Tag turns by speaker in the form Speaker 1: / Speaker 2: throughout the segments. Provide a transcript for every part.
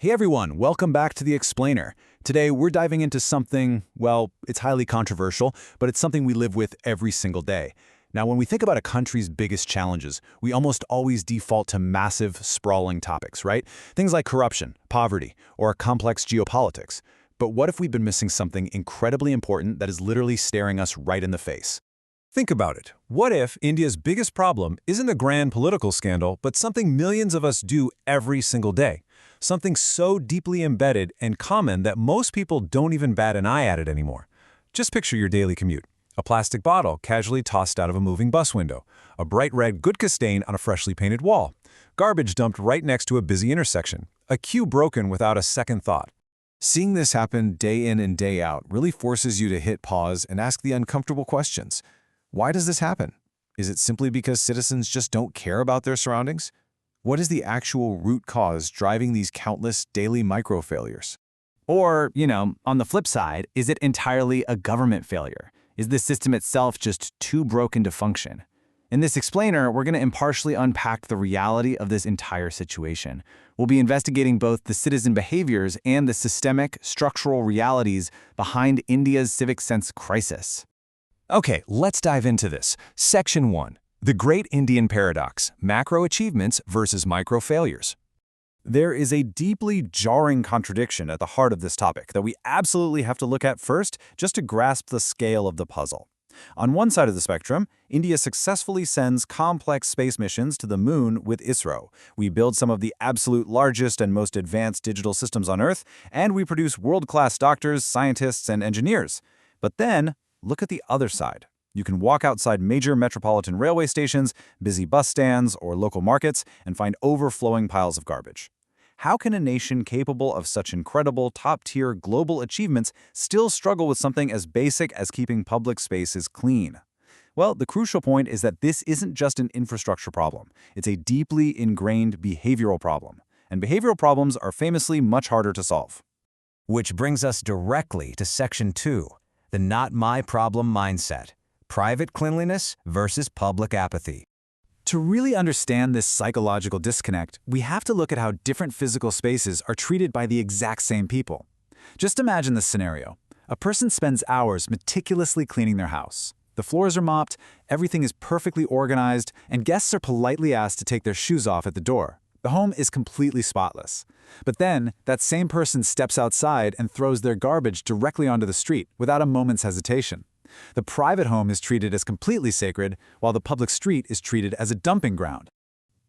Speaker 1: Hey everyone, welcome back to The Explainer. Today we're diving into something, well, it's highly controversial, but it's something we live with every single day. Now, when we think about a country's biggest challenges, we almost always default to massive, sprawling topics, right? Things like corruption, poverty, or complex geopolitics. But what if we've been missing something incredibly important that is literally staring us right in the face?
Speaker 2: Think about it. What if India's biggest problem isn't a grand political scandal, but something millions of us do every single day? Something so deeply embedded and common that most people don't even bat an eye at it anymore. Just picture your daily commute. A plastic bottle casually tossed out of a moving bus window. A bright red Gutka stain on a freshly painted wall. Garbage dumped right next to a busy intersection. A queue broken without a second thought. Seeing this happen day in and day out really forces you to hit pause and ask the uncomfortable questions. Why does this happen? Is it simply because citizens just don't care about their surroundings? What is the actual root cause driving these countless daily micro-failures?
Speaker 3: Or, on the flip side, is it entirely a government failure? Is the system itself just too broken to function? In this explainer, we're going to impartially unpack the reality of this entire situation. We'll be investigating both the citizen behaviors and the systemic, structural realities behind India's civic sense crisis.
Speaker 2: Okay, let's dive into this. Section 1. The Great Indian Paradox, Macro Achievements versus Micro Failures. There is a deeply jarring contradiction at the heart of this topic that we absolutely have to look at first just to grasp the scale of the puzzle. On one side of the spectrum, India successfully sends complex space missions to the moon with ISRO. We build some of the absolute largest and most advanced digital systems on Earth, and we produce world-class doctors, scientists, and engineers. But then, look at the other side. You can walk outside major metropolitan railway stations, busy bus stands, or local markets and find overflowing piles of garbage. How can a nation capable of such incredible, top-tier global achievements still struggle with something as basic as keeping public spaces clean? Well, the crucial point is that this isn't just an infrastructure problem. It's a deeply ingrained behavioral problem. And behavioral problems are famously much harder to solve.
Speaker 4: Which brings us directly to Section 2. The not my problem mindset, private cleanliness versus public apathy.
Speaker 1: To really understand this psychological disconnect, we have to look at how different physical spaces are treated by the exact same people. Just imagine this scenario. A person spends hours meticulously cleaning their house. The floors are mopped, everything is perfectly organized, and guests are politely asked to take their shoes off at the door. The home is completely spotless. But then, that same person steps outside and throws their garbage directly onto the street without a moment's hesitation. The private home is treated as completely sacred, while the public street is treated as a dumping ground.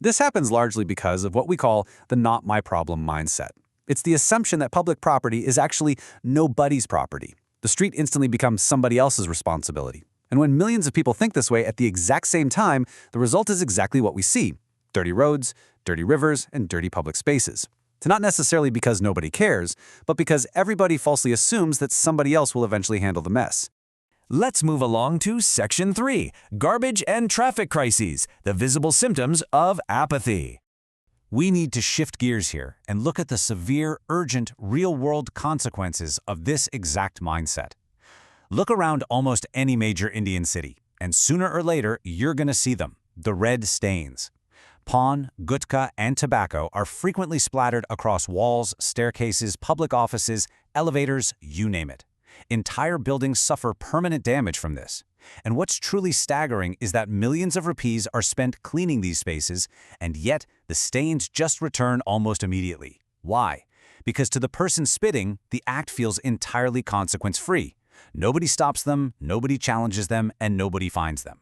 Speaker 5: This happens largely because of what we call the not my problem mindset. It's the assumption that public property is actually nobody's property. The street instantly becomes somebody else's responsibility. And when millions of people think this way at the exact same time, the result is exactly what we see: dirty roads, dirty rivers, and dirty public spaces. It's not necessarily because nobody cares, but because everybody falsely assumes that somebody else will eventually handle the mess.
Speaker 4: Let's move along to Section 3, Garbage and Traffic Crises, the visible symptoms of apathy.
Speaker 3: We need to shift gears here and look at the severe, urgent, real-world consequences of this exact mindset. Look around almost any major Indian city, and sooner or later, you're going to see them, the red stains. Paan, Gutka, and tobacco are frequently splattered across walls, staircases, public offices, elevators, you name it. Entire buildings suffer permanent damage from this. And what's truly staggering is that millions of rupees are spent cleaning these spaces, and yet the stains just return almost immediately. Why? Because to the person spitting, the act feels entirely consequence-free. Nobody stops them, nobody challenges them, and nobody finds them.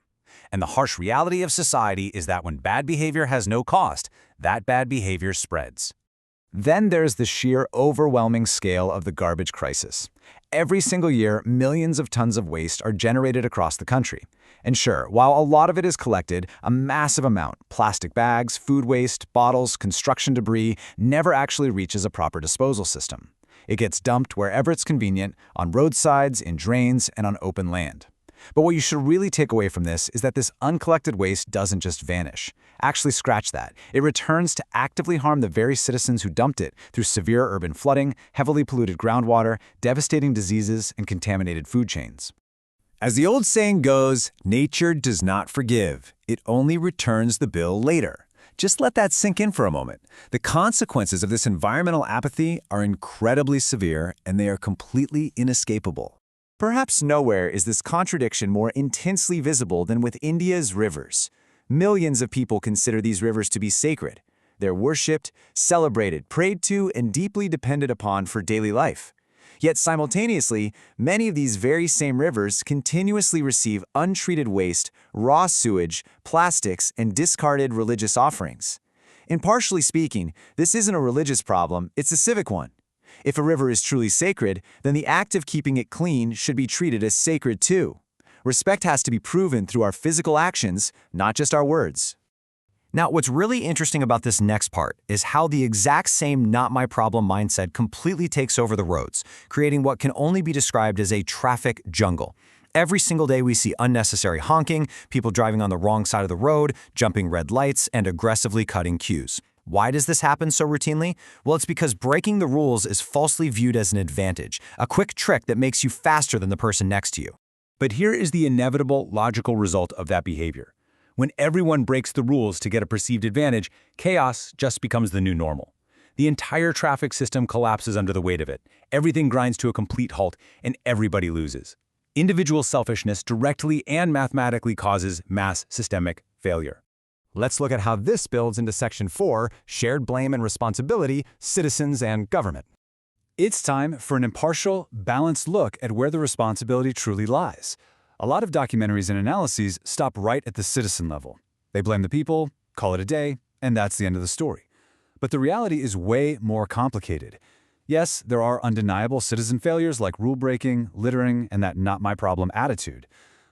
Speaker 3: And the harsh reality of society is that when bad behavior has no cost, that bad behavior spreads.
Speaker 1: Then there's the sheer overwhelming scale of the garbage crisis. Every single year, millions of tons of waste are generated across the country. And sure, while a lot of it is collected, a massive amount, plastic bags, food waste, bottles, construction debris, never actually reaches a proper disposal system. It gets dumped wherever it's convenient, on roadsides, in drains, and on open land. But what you should really take away from this is that this uncollected waste doesn't just vanish. Actually, scratch that. It returns to actively harm the very citizens who dumped it through severe urban flooding, heavily polluted groundwater, devastating diseases, and contaminated food chains.
Speaker 2: As the old saying goes, nature does not forgive. It only returns the bill later. Just let that sink in for a moment. The consequences of this environmental apathy are incredibly severe, and they are completely inescapable.
Speaker 1: Perhaps nowhere is this contradiction more intensely visible than with India's rivers. Millions of people consider these rivers to be sacred. They're worshipped, celebrated, prayed to, and deeply depended upon for daily life. Yet simultaneously, many of these very same rivers continuously receive untreated waste, raw sewage, plastics, and discarded religious offerings. Impartially speaking, this isn't a religious problem, it's a civic one. If a river is truly sacred, then the act of keeping it clean should be treated as sacred too. Respect has to be proven through our physical actions, not just our words.
Speaker 4: Now, what's really interesting about this next part is how the exact same not my problem mindset completely takes over the roads, creating what can only be described as a traffic jungle. Every single day we see unnecessary honking, people driving on the wrong side of the road, jumping red lights, and aggressively cutting queues. Why does this happen so routinely? Well, it's because breaking the rules is falsely viewed as an advantage, a quick trick that makes you faster than the person next to you.
Speaker 2: But here is the inevitable logical result of that behavior. When everyone breaks the rules to get a perceived advantage, chaos just becomes the new normal. The entire traffic system collapses under the weight of it. Everything grinds to a complete halt, and everybody loses. Individual selfishness directly and mathematically causes mass systemic failure.
Speaker 1: Let's look at how this builds into Section 4, Shared Blame and Responsibility, Citizens and Government.
Speaker 5: It's time for an impartial, balanced look at where the responsibility truly lies. A lot of documentaries and analyses stop right at the citizen level. They blame the people, call it a day, and that's the end of the story. But the reality is way more complicated. Yes, there are undeniable citizen failures like rule-breaking, littering, and that not my problem attitude.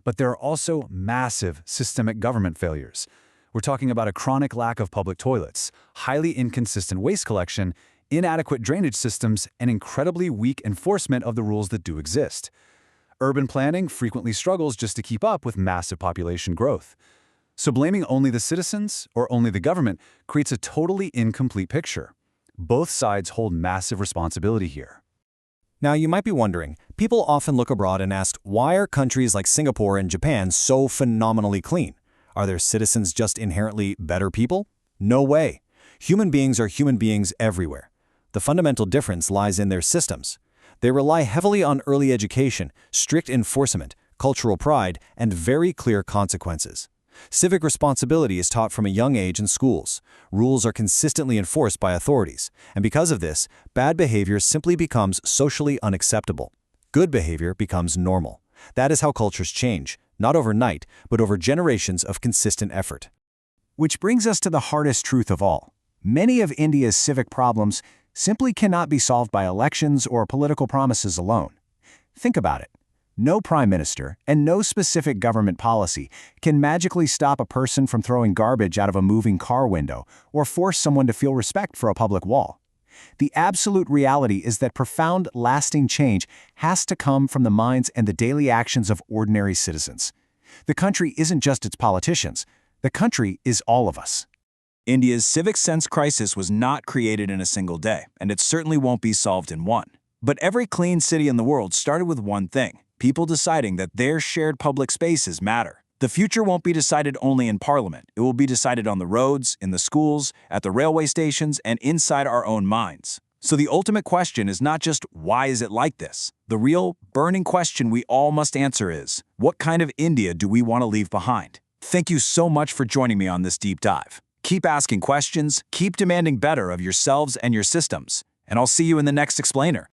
Speaker 5: But there are also massive systemic government failures. We're talking about a chronic lack of public toilets, highly inconsistent waste collection, inadequate drainage systems, and incredibly weak enforcement of the rules that do exist. Urban planning frequently struggles just to keep up with massive population growth. So blaming only the citizens or only the government creates a totally incomplete picture. Both sides hold massive responsibility here.
Speaker 4: Now, you might be wondering, people often look abroad and ask, why are countries like Singapore and Japan so phenomenally clean? Are their citizens just inherently better people? No way. Human beings are human beings everywhere. The fundamental difference lies in their systems. They rely heavily on early education, strict enforcement, cultural pride, and very clear consequences. Civic responsibility is taught from a young age in schools. Rules are consistently enforced by authorities, and because of this, bad behavior simply becomes socially unacceptable. Good behavior becomes normal. That is how cultures change, not overnight, but over generations of consistent effort.
Speaker 1: Which brings us to the hardest truth of all. Many of India's civic problems simply cannot be solved by elections or political promises alone. Think about it. No prime minister and no specific government policy can magically stop a person from throwing garbage out of a moving car window or force someone to feel respect for a public wall. The absolute reality is that profound, lasting change has to come from the minds and the daily actions of ordinary citizens. The country isn't just its politicians. The country is all of us.
Speaker 2: India's civic sense crisis was not created in a single day, and it certainly won't be solved in one. But every clean city in the world started with one thing: people deciding that their shared public spaces matter. The future won't be decided only in Parliament. It will be decided on the roads, in the schools, at the railway stations, and inside our own minds. So the ultimate question is not just, why is it like this? The real, burning question we all must answer is, what kind of India do we want to leave behind? Thank you so much for joining me on this deep dive. Keep asking questions, keep demanding better of yourselves and your systems, and I'll see you in the next explainer.